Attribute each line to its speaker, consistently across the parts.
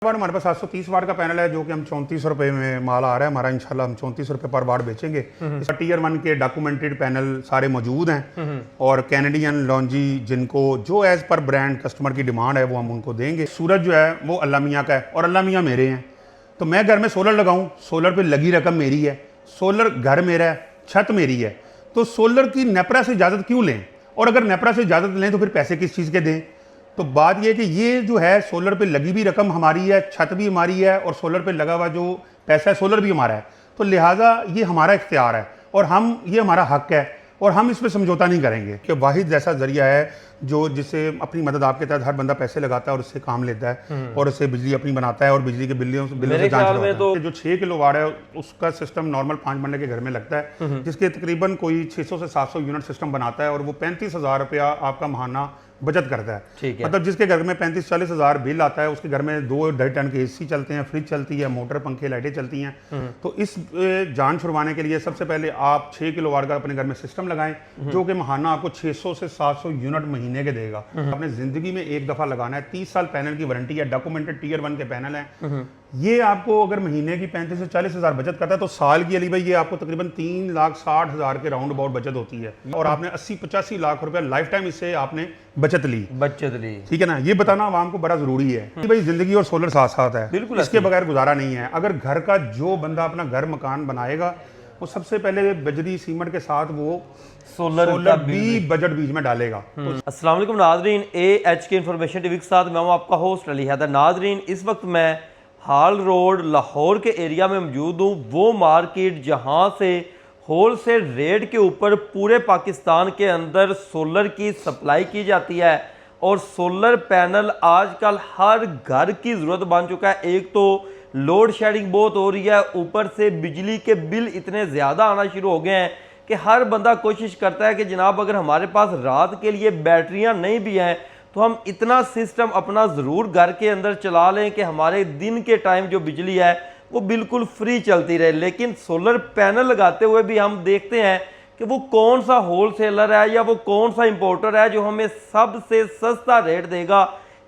Speaker 1: वाट हमारे पास 730 वाट का पैनल है जो कि हम 34 रुपए में माल आ रहा है हमारा। इंशाल्लाह हम 34 रुपए पर वाट बेचेंगे। इसका टीयर 1 के डॉक्यूमेंटेड पैनल सारे मौजूद हैं और कैनेडियन लॉन्जी जिनको जो एज पर ब्रांड कस्टमर की डिमांड है वो हम उनको देंगे। सूरज जो है वो अल्लाह मियाँ का है और अल्लाह मियाँ मेरे हैं, तो मैं घर में सोलर लगाऊँ, सोलर पर लगी रकम मेरी है, सोलर घर मेरा है, छत मेरी है, तो सोलर की नेपरा से इजाज़त क्यों लें? और अगर नेपरा से इजाज़त लें तो फिर पैसे किस चीज़ के दें? तो बात यह कि ये जो है सोलर पे लगी भी रकम हमारी है, छत भी हमारी है और सोलर पे लगा हुआ जो पैसा है सोलर भी हमारा है, तो लिहाजा ये हमारा इख्तियार है और ये हमारा हक है और हम इस पर समझौता नहीं करेंगे। कि वाहिद ऐसा जरिया है जो जिससे अपनी मदद आपके तहत हर बंदा पैसे लगाता है और उससे काम लेता है और उससे बिजली अपनी बनाता है और बिजली के बिलों से जांच में तो जो 6 किलो वाट है उसका सिस्टम नॉर्मल 5 बंदे के घर में लगता है, जिसके तकरीबन कोई 600 से 700 यूनिट सिस्टम बनाता है और वो 35,000 रुपया आपका महाना बचत करता है। मतलब जिसके घर में 35-40 हज़ार बिल आता है उसके घर में 2-2.5 टन के एसी चलते हैं, फ्रिज चलती है, मोटर पंखे लाइटें चलती हैं। तो इस जान छुड़वाने के लिए सबसे पहले आप 6 किलो वाट का अपने घर में सिस्टम लगाएं जो कि महाना आपको 600 से 700 यूनिट महीने के देगा। आपने जिंदगी में एक दफा लगाना है। 30 साल पैनल की वारंटी है, डॉक्यूमेंटेड टीयर 1 के पैनल है। ये आपको अगर महीने की 35 से 40 हज़ार बचत करता है तो साल की अली भाई ये आपको तकरीबन 3,60,000 के राउंड अबाउट बचत होती है और आपने 80-85 लाख रुपया लाइफ टाइम इससे आपने बचत ली। ठीक है ना, ये बताना आवाम को बड़ा जरूरी है कि भाई जिंदगी और सोलर साथ साथ है, बिल्कुल इसके बगैर गुजारा नहीं है। अगर घर का जो बंदा अपना घर मकान बनाएगा वो सबसे पहले बजरी सीमेंट के साथ वो सोलर भी बजट बीच में डालेगा।
Speaker 2: अस्सलाम वालेकुम नाजरीन, AHK इंफॉर्मेशन टीवी के साथ मैं हूं आपका होस्ट अली हैदर। नाजरीन, इस वक्त मैं हाल रोड लाहौर के एरिया में मौजूद हूँ, वो मार्केट जहाँ से होलसेल रेट के ऊपर पूरे पाकिस्तान के अंदर सोलर की सप्लाई की जाती है और सोलर पैनल आजकल हर घर की ज़रूरत बन चुका है। एक तो लोड शेडिंग बहुत हो रही है, ऊपर से बिजली के बिल इतने ज़्यादा आना शुरू हो गए हैं कि हर बंदा कोशिश करता है कि जनाब अगर हमारे पास रात के लिए बैटरियाँ नहीं भी हैं तो हम इतना सिस्टम अपना ज़रूर घर के अंदर चला लें कि हमारे दिन के टाइम जो बिजली है वो बिल्कुल फ्री चलती रहे। लेकिन सोलर पैनल लगाते हुए भी हम देखते हैं कि वो कौन सा होलसेलर है या वो कौन सा इंपोर्टर है जो हमें सबसे सस्ता रेट देगा।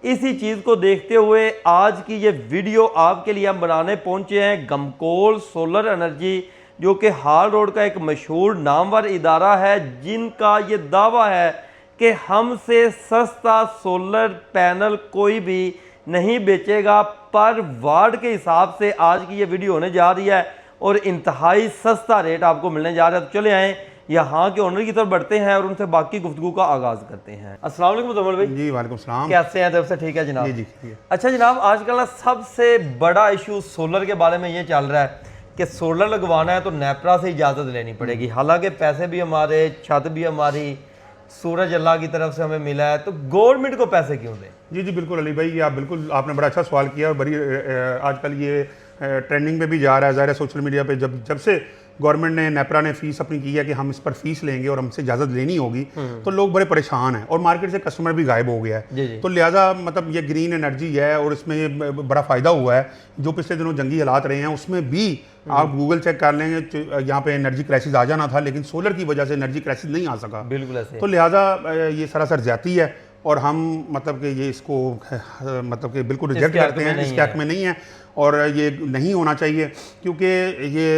Speaker 2: इसी चीज़ को देखते हुए आज की ये वीडियो आपके लिए हम बनाने पहुँचे हैं। गमकोल सोलर एनर्जी जो कि हाल रोड का एक मशहूर नामवर इदारा है, जिनका ये दावा है कि हमसे सस्ता सोलर पैनल कोई भी नहीं बेचेगा। पर वाट के हिसाब से आज की ये वीडियो होने जा रही है और इंतहाई सस्ता रेट आपको मिलने जा रहा है। तो चले आएँ यहाँ के ओनर की तरफ बढ़ते हैं और उनसे बाकी गुफ्तगू का आगाज़ करते हैं। अस्सलाम वालेकुम मुज़म्मिल भाई।
Speaker 1: जी वालेकुम सलाम,
Speaker 2: कैसे हैं? तरफ से ठीक है जनाब।
Speaker 1: जी।
Speaker 2: अच्छा जनाब, आजकल ना सबसे बड़ा इशू सोलर के बारे में ये चल रहा है कि सोलर लगवाना है तो नेपरा से इजाज़त लेनी पड़ेगी। हालांकि पैसे भी हमारे, छत भी हमारी, सूरज अल्लाह की तरफ से हमें मिला है, तो गवर्नमेंट को पैसे क्यों दें?
Speaker 1: जी बिल्कुल अली भाई, आप बिल्कुल आपने बड़ा अच्छा सवाल किया और बड़ी आजकल ये ट्रेंडिंग में भी जा रहा है। ज़ाहिर है सोशल मीडिया पे जब से गवर्नमेंट ने नेपरा ने फीस अपनी की है कि हम इस पर फीस लेंगे और हमसे इजाज़त लेनी होगी, तो लोग बड़े परेशान हैं और मार्केट से कस्टमर भी गायब हो गया है। तो लिहाजा मतलब ये ग्रीन एनर्जी है और इसमें ये बड़ा फ़ायदा हुआ है। जो पिछले दिनों जंगी हालात रहे हैं उसमें भी आप गूगल चेक कर लेंगे, यहाँ पे एनर्जी क्राइसिस आ जाना था लेकिन सोलर की वजह से एनर्जी क्राइसिस नहीं आ सका।
Speaker 2: बिल्कुल ऐसे।
Speaker 1: तो लिहाजा ये सरासर ज्यादती है और हम मतलब कि ये इसको मतलब कि बिल्कुल रिजेक्ट करते हैं, इसके हक में नहीं है और ये नहीं होना चाहिए क्योंकि ये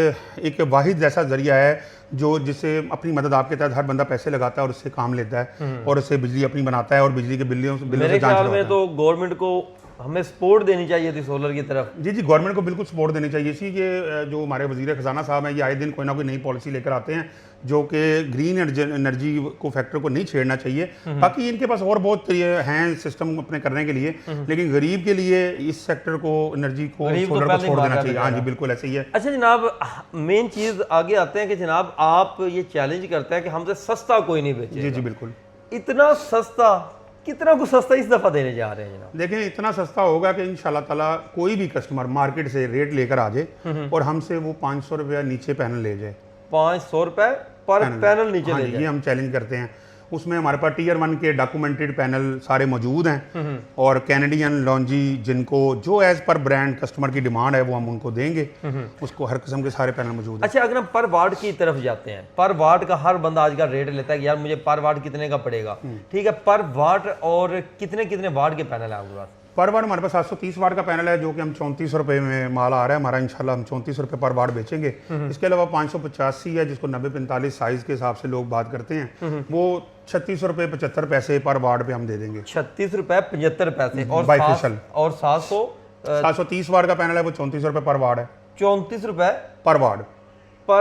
Speaker 1: एक वाहिद ऐसा जरिया है जो जिससे अपनी मदद आपके तहत हर बंदा पैसे लगाता है और उससे काम लेता है और उससे बिजली अपनी बनाता है और बिजली के बिलों से
Speaker 2: जांच करता है। तो गवर्नमेंट को हमें सपोर्ट देनी चाहिए थी सोलर की तरफ।
Speaker 1: जी गवर्नमेंट को बिल्कुल सपोर्ट देनी चाहिए। इसी ये जो हमारे वजीर खजाना साहब हैं ये आए दिन कोई ना कोई नई पॉलिसी लेकर आते हैं जो कि ग्रीन एनर्जी को फैक्टर को नहीं छेड़ना चाहिए। बाकी इनके पास और बहुत हैं सिस्टम अपने करने के लिए, लेकिन गरीब के लिए इस सेक्टर को एनर्जी को सोलर को छोड़ देना चाहिए। हाँ जी बिल्कुल ऐसे ही है।
Speaker 2: अच्छा जनाब, मेन चीज़ आगे आते हैं कि जनाब आप ये चैलेंज करते हैं कि हमसे सस्ता कोई नहीं बेचे।
Speaker 1: जी बिल्कुल।
Speaker 2: इतना सस्ता, कितना कुछ सस्ता इस दफ़ा देने जा रहे हैं जनाब?
Speaker 1: देखें इतना सस्ता होगा कि इंशाल्लाह ताला कोई भी कस्टमर मार्केट से रेट लेकर आ जाए और हमसे वो 500 रुपया नीचे पैनल ले जाए।
Speaker 2: 500 रुपए पर पैनल नीचे
Speaker 1: हाँ
Speaker 2: ले जाए।
Speaker 1: ये हम चैलेंज करते हैं। उसमें हमारे पास टीयर 1 के डॉक्यूमेंटेड पैनल सारे मौजूद हैं और कैनेडियन लॉन्जी जिनको जो एज पर ब्रांड कस्टमर की डिमांड है वो हम उनको देंगे। उसको हर किस्म के सारे पैनल मौजूद हैं।
Speaker 2: अच्छा, अगर हम पर वाट की तरफ जाते हैं, पर वाट का हर बंदा आज का रेट लेता है कि यार मुझे पर वाट कितने का पड़ेगा। ठीक है, पर वाट और कितने कितने वाट के पैनल है आपके पास?
Speaker 1: पर वाट हमारे पास 730 वाट का पैनल है जो कि हम 34 रुपये में माल आ रहा है हमारा, इंशाल्लाह हम 34 रुपये पर वाट बेचेंगे। इसके अलावा 585 है जिसको 90-45 साइज के हिसाब से लोग बात करते हैं, वो 36 रुपये 75 पैसे पर वाट पे हम दे देंगे।
Speaker 2: 36 रुपये 75 पैसे और
Speaker 1: बाइफेशियल।
Speaker 2: और
Speaker 1: 730 वाट का पैनल है वो 34 रुपये पर वाट है।
Speaker 2: 34 रुपये
Speaker 1: पर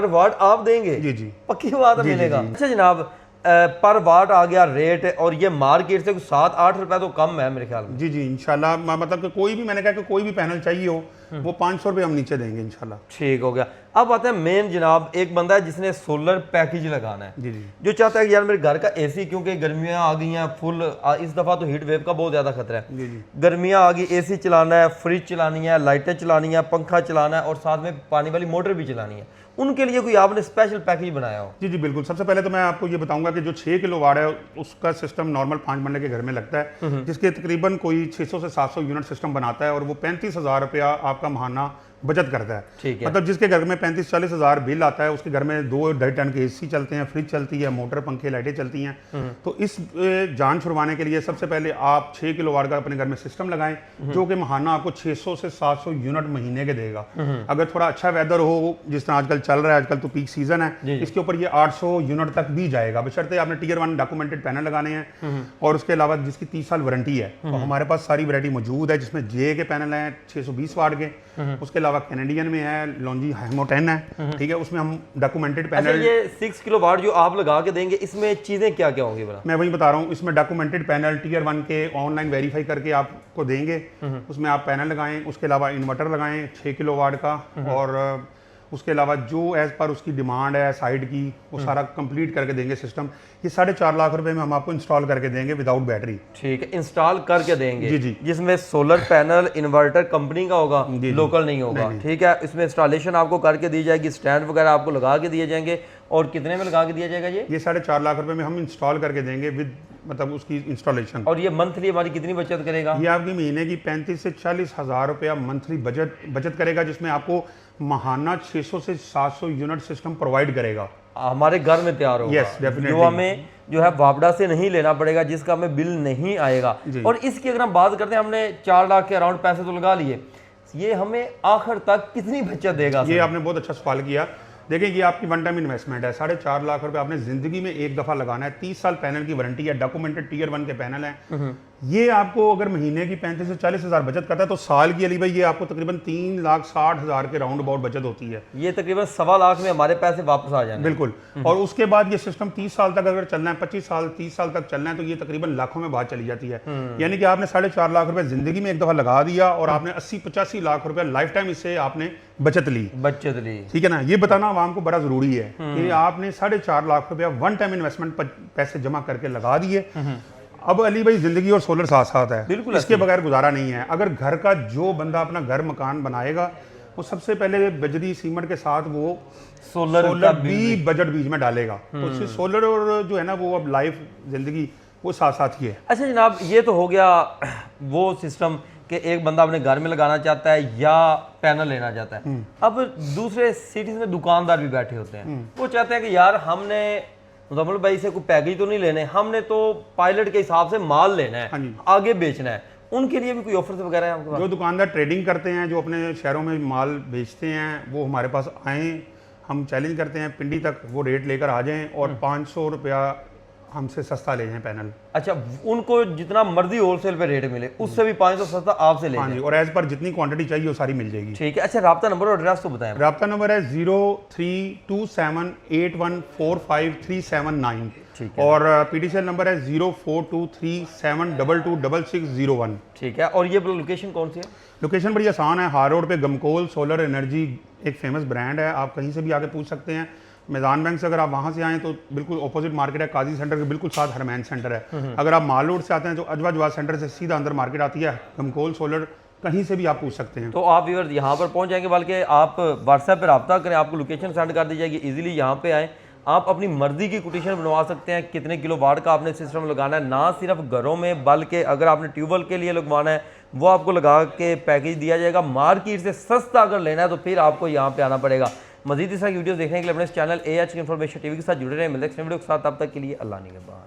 Speaker 1: वाट
Speaker 2: आप देंगे?
Speaker 1: जी जी,
Speaker 2: पक्की बात है, मिलेगा। अच्छा जनाब, पर वाट आ गया रेट, और ये मार्केट से 7-8 रुपए तो कम है मेरे ख्याल में।
Speaker 1: जी जी इंशाल्लाह, मतलब कि कोई भी, मैंने कहा कि कोई भी पैनल चाहिए हो वो 500 रुपये हम नीचे देंगे इंशाल्लाह।
Speaker 2: ठीक हो गया। अब आते हैं मेन जनाब, एक बंदा है जिसने सोलर पैकेज लगाना है,
Speaker 1: जी जी,
Speaker 2: जो चाहता है कि यार मेरे घर का एसी, क्योंकि गर्मियां आ गई हैं फुल, इस दफ़ा तो हीट वेव का बहुत ज़्यादा खतरा है।
Speaker 1: जी जी,
Speaker 2: गर्मियां आ गई, एसी चलाना है, फ्रिज चलानी है, लाइटें चलानी है, पंखा चलाना है, और साथ में पानी वाली मोटर भी चलानी है, उनके लिए कोई आपने स्पेशल पैकेज बनाया हो?
Speaker 1: जी जी बिल्कुल। सबसे पहले तो मैं आपको ये बताऊंगा कि जो 6 किलो वाट है उसका सिस्टम नॉर्मल 5 बंदे के घर में लगता है, जिसके तकरीबन कोई 600 से 700 यूनिट सिस्टम बनाता है, और वो 35,000 रुपया आपका महाना बचत करता है।
Speaker 2: ठीक है।
Speaker 1: मतलब जिसके घर में 35-40 हज़ार बिल आता है, उसके घर में 2-2.5 टन के एसी चलते हैं, फ्रिज चलती है, मोटर पंखे लाइटें चलती हैं। तो इस जान छुड़वाने के लिए सबसे पहले आप 6 किलो वाट का अपने घर में सिस्टम लगाएं, जो कि महाना आपको 600 से 700 यूनिट महीने के देगा। अगर थोड़ा अच्छा वेदर हो, जिस तरह आजकल चल रहा है, आजकल तो पीक सीजन है, इसके ऊपर ये 800 यूनिट तक भी जाएगा, बशर्ते आपने टियर 1 डॉक्यूमेंटेड पैनल लगाने हैं। और उसके अलावा जिसकी 30 साल वारंटी है, तो हमारे पास सारी वैरायटी मौजूद है, जिसमें जे के पैनल हैं 620 वाट के, उसके अलावा कैनेडियन में है लॉन्जी हेमो 10 है, ठीक है, उसमें हम डॉक्यूमेंटेड पैनल।
Speaker 2: अच्छा, ये 6 किलो वाट जो आप लगा के देंगे, इसमें चीजें क्या क्या होंगी?
Speaker 1: मैं वही बता रहा हूँ, इसमें डॉक्यूमेंटेड पैनल टियर 1 के ऑनलाइन वेरीफाई करके आपको देंगे, उसमें आप पैनल लगाएं, उसके अलावा इन्वर्टर लगाएं 6 किलो वाट का, और उसके अलावा जो एज पर उसकी डिमांड है साइड की, वो सारा कंप्लीट करके देंगे सिस्टम। ये 4.5 लाख रुपए में हम आपको इंस्टॉल करके देंगे विदाउट बैटरी।
Speaker 2: ठीक है, इंस्टॉल करके देंगे।
Speaker 1: जी जी,
Speaker 2: जिसमें सोलर पैनल इन्वर्टर कंपनी का होगा, लोकल नहीं होगा। ठीक है, इसमें इंस्टॉलेशन आपको करके दी जाएगी, स्टैंड वगैरह आपको लगा के दिए जाएंगे। और कितने में लगा के दिया जाएगा ये?
Speaker 1: 4.5 लाख रुपए में हम इंस्टॉल करके देंगे विद मतलब उसकी इंस्टॉलेशन।
Speaker 2: और ये मंथली हमारी कितनी बचत करेगा?
Speaker 1: ये आपकी महीने की 35 से 40 हज़ार रुपया मंथली बचत करेगा, जिसमें आपको महाना 600 से 700 यूनिट सिस्टम प्रोवाइड करेगा,
Speaker 2: हमारे घर में तैयार होगा।
Speaker 1: Yes, definitely।
Speaker 2: जो हमें जो है वापडा से नहीं लेना पड़ेगा, जिसका हमें बिल नहीं आएगा। और इसकी अगर हम बात करते हैं, हमने 4 लाख के अराउंड पैसे तो लगा लिए, ये हमें आखिर तक कितनी बचत देगा?
Speaker 1: ये आपने बहुत अच्छा सवाल किया। देखिए, ये आपकी वन टाइम इन्वेस्टमेंट है, 4.5 लाख रुपए आपने जिंदगी में एक दफा लगाना है। 30 साल पैनल की वारंटी है, डॉक्यूमेंटेड टियर 1 के पैनल है। ये आपको अगर महीने की 35 से 40 हज़ार बचत करता है, तो साल की अली भाई ये आपको तकरीबन 3,60,000 के राउंड अबाउट बचत होती है।
Speaker 2: ये तकरीबन 1.25 लाख में हमारे पैसे वापस आ जाएंगे।
Speaker 1: बिल्कुल। और उसके बाद ये सिस्टम 30 साल तक अगर चलना है, 25 साल 30 साल तक चलना है, तो ये तकरीबन लाखों में बात चली जाती है। यानी कि आपने 4.5 लाख रुपए जिंदगी में एक दफा लगा दिया, और आपने 80-85 लाख रुपए लाइफ टाइम इससे आपने बचत ली। ठीक है ना। ये बताना आवाम को बड़ा जरूरी है कि आपने 4.5 लाख रुपया वन टाइम इन्वेस्टमेंट पैसे जमा करके लगा दिए। अब अली भाई जिंदगी और सोलर साथ साथ है,
Speaker 2: बिल्कुल,
Speaker 1: इसके बगैर गुजारा नहीं है। अगर घर का जो बंदा अपना घर मकान बनाएगा, वो सबसे पहले बजरी सीमेंट के साथ वो सोलर भी बजट बीच में डालेगा, तो उससे सोलर और जो है ना वो अब लाइफ जिंदगी वो साथ साथ ही है।
Speaker 2: अच्छा जनाब, ये तो हो गया वो सिस्टम कि एक बंदा अपने घर में लगाना चाहता है या पैनल लेना चाहता है। अब दूसरे सिटीज में दुकानदार भी बैठे होते हैं, वो चाहते हैं कि यार हमने मुजम्मिल भाई से कोई पैकेज तो नहीं लेने, हमने तो पायलट के हिसाब से माल लेना है, आगे बेचना है। उनके लिए भी कोई ऑफर्स वगैरह है आपके पास?
Speaker 1: जो दुकानदार ट्रेडिंग करते हैं, जो अपने शहरों में माल बेचते हैं, वो हमारे पास आएँ, हम चैलेंज करते हैं पिंडी तक वो रेट लेकर आ जाएं और 500 रुपया हमसे सस्ता ले जाएं पैनल।
Speaker 2: अच्छा, उनको जितना मर्जी होलसेल पे रेट मिले, उससे भी 500 सस्ता आपसे ले?
Speaker 1: हाँ जी, और एज पर जितनी क्वांटिटी चाहिए वो सारी मिल जाएगी।
Speaker 2: ठीक है। अच्छा, राब्ता नंबर और एड्रेस तो बताएं।
Speaker 1: राब्ता नंबर है 0327814537 और पीडीसीएल नंबर है 042372226601।
Speaker 2: ठीक है। और ये लोकेशन कौन सी है?
Speaker 1: लोकेशन बड़ी आसान है, हार रोड पे गमकोल सोलर एनर्जी एक फेमस ब्रांड है, आप कहीं से भी आके पूछ सकते हैं। मैदान बैंक से अगर आप वहाँ से आएँ तो बिल्कुल ऑपोजिट मार्केट है, काजी सेंटर के बिल्कुल साथ हरमैन सेंटर है। अगर आप माल रोड से आते हैं तो अजवा जवाद सेंटर से सीधा अंदर मार्केट आती है, गमकोल सोलर, कहीं से भी आप पूछ सकते हैं।
Speaker 2: तो आप व्यूअर्स यहाँ पर पहुँच जाएंगे, बल्कि आप व्हाट्सएप पर रब्ता करें, आपको लोकेशन सेंड कर दी जाएगी, ईजिली यहाँ पे आएँ, आप अपनी मर्जी की कोटेशन बनवा सकते हैं। कितने किलो वाट का आपने सिस्टम लगाना है, ना सिर्फ घरों में बल्कि अगर आपने ट्यूबवेल के लिए लगवाना है वो आपको लगा के पैकेज दिया जाएगा। मार्केट से सस्ता अगर लेना है तो फिर आपको यहाँ पे आना पड़ेगा। मजीद इस तरह की वीडियोस देखने के लिए अपने इस चैनल AH इन्फॉर्मेशन टीवी के साथ जुड़े रहे। मिलते हैं नेक्स्ट वीडियो के साथ, तब तक के लिए अल्लाह निगहबान।